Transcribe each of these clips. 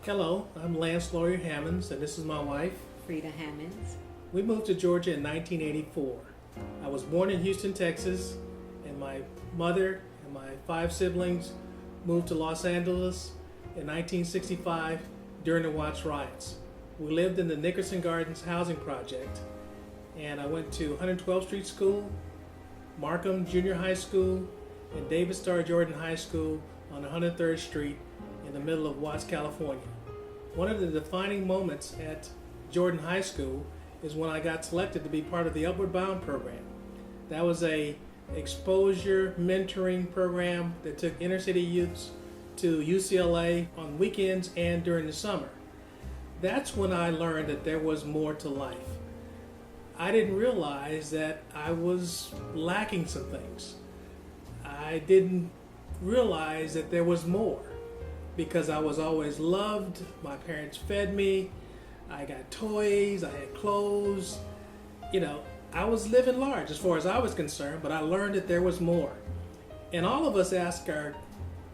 Hello, I'm Lance Lawyer Hammonds, and this is my wife. Frida Hammonds. We moved to Georgia in 1984. I was born in Houston, Texas, and my mother and my 5 siblings moved to Los Angeles in 1965 during the Watts riots. We lived in the Nickerson Gardens housing project, and I went to 112th Street School, Markham Junior High School, and David Starr Jordan High School on 103rd Street in the middle of Watts, California. One of the defining moments at Jordan High School is when I got selected to be part of the Upward Bound program. That was a exposure mentoring program that took inner city youths to UCLA on weekends and during the summer. That's when I learned that there was more to life. I didn't realize that I was lacking some things. I didn't realize that there was more because I was always loved. My parents fed me. I got toys. I had clothes. I was living large as far as I was concerned, but I learned that there was more. And all of us ask our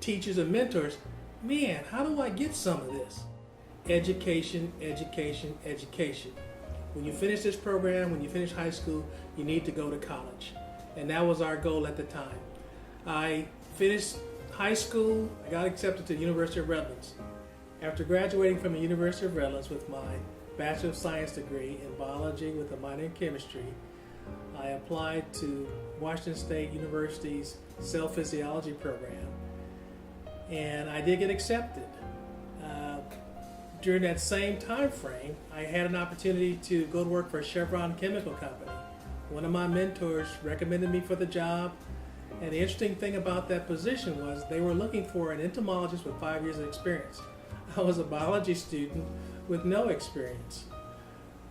teachers and mentors, man, how do I get some of this? Education, education, education. When you finish this program, when you finish high school, you need to go to college. And that was our goal at the time. I finished high school. I got accepted to the University of Redlands. After graduating from the University of Redlands with my Bachelor of Science degree in biology with a minor in chemistry, I applied to Washington State University's cell physiology program, and I did get accepted. During that same time frame, I had an opportunity to go to work for a Chevron chemical company. One of my mentors recommended me for the job, and the interesting thing about that position was they were looking for an entomologist with 5 years of experience. I was a biology student with no experience,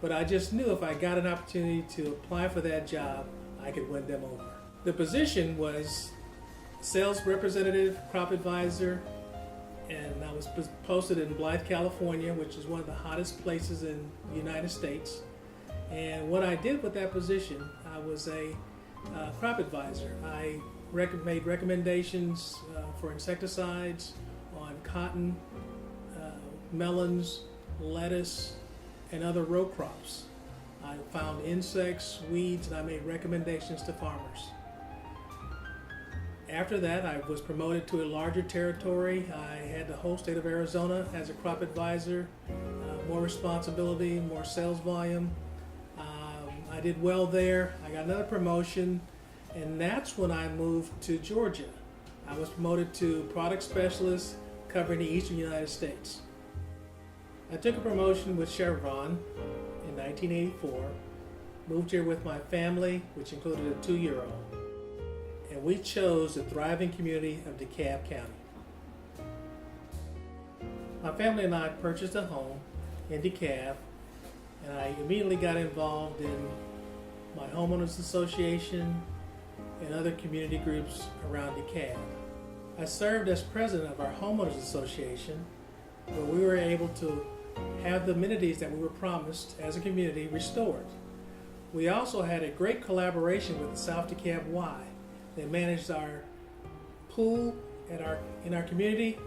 but I just knew if I got an opportunity to apply for that job, I could win them over. The position was sales representative, crop advisor, and I was posted in Blythe, California, which is one of the hottest places in the United States. And what I did with that position, I was a crop advisor. I made recommendations for insecticides on cotton, melons, lettuce, and other row crops. I found insects, weeds, and I made recommendations to farmers. After that, I was promoted to a larger territory. I had the whole state of Arizona as a crop advisor, more responsibility, more sales volume. I did well there. I got another promotion, and that's when I moved to Georgia. I was promoted to product specialist covering the eastern United States. I took a promotion with Chevron in 1984, moved here with my family, which included a 2-year-old, and we chose the thriving community of DeKalb County. My family and I purchased a home in DeKalb, and I immediately got involved in my homeowners association and other community groups around DeKalb. I served as president of our homeowners association, where we were able to have the amenities that we were promised as a community restored. We also had a great collaboration with the South DeKalb Y. They managed our pool in our community.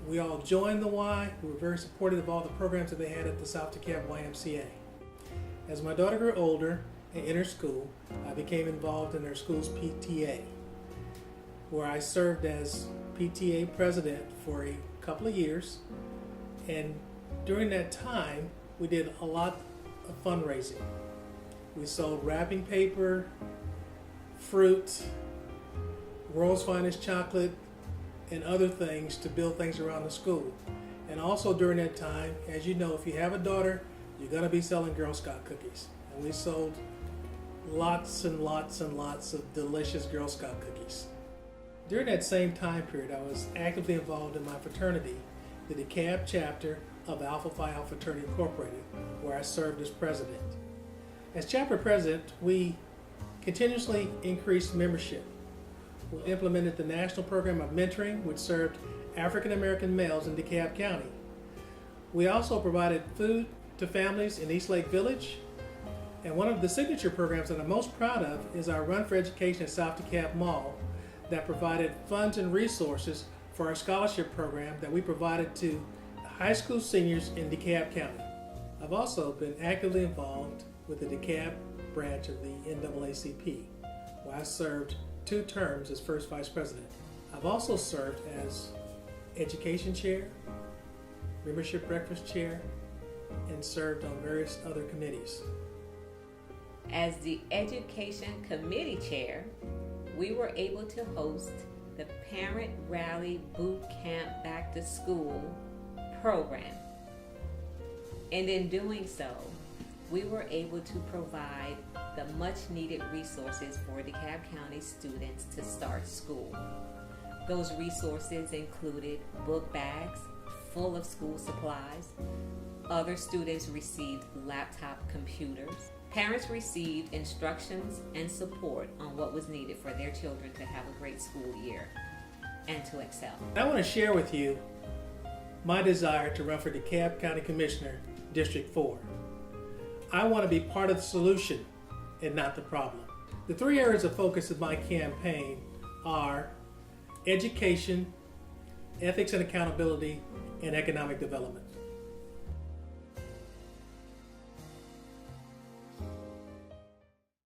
We all joined the Y. We were very supportive of all the programs that they had at the South DeKalb YMCA. As my daughter grew older and entered school, I became involved in their school's PTA, where I served as PTA president for a couple of years. And during that time, we did a lot of fundraising. We sold wrapping paper, fruit, world's finest chocolate, and other things to build things around the school. And also during that time, as you know, if you have a daughter, you're going to be selling Girl Scout cookies. And we sold lots and lots and lots of delicious Girl Scout cookies. During that same time period, I was actively involved in my fraternity, the DeKalb chapter of Alpha Phi Alpha Fraternity Incorporated, where I served as president. As chapter president, we continuously increased membership. We implemented the national program of mentoring, which served African American males in DeKalb County. We also provided food to families in East Lake Village. And one of the signature programs that I'm most proud of is our Run for Education at South DeKalb Mall that provided funds and resources for our scholarship program that we provided to high school seniors in DeKalb County. I've also been actively involved with the DeKalb branch of the NAACP, where I served 2 terms as first vice president. I've also served as education chair, membership breakfast chair, and served on various other committees. As the education committee chair, we were able to host the Parent Rally Boot Camp Back to School program. And in doing so, we were able to provide the much needed resources for DeKalb County students to start school. Those resources included book bags full of school supplies. Other students received laptop computers. Parents received instructions and support on what was needed for their children to have a great school year and to excel. I want to share with you my desire to run for DeKalb County Commissioner, District 4. I want to be part of the solution and not the problem. The 3 areas of focus of my campaign are education, ethics and accountability, and economic development.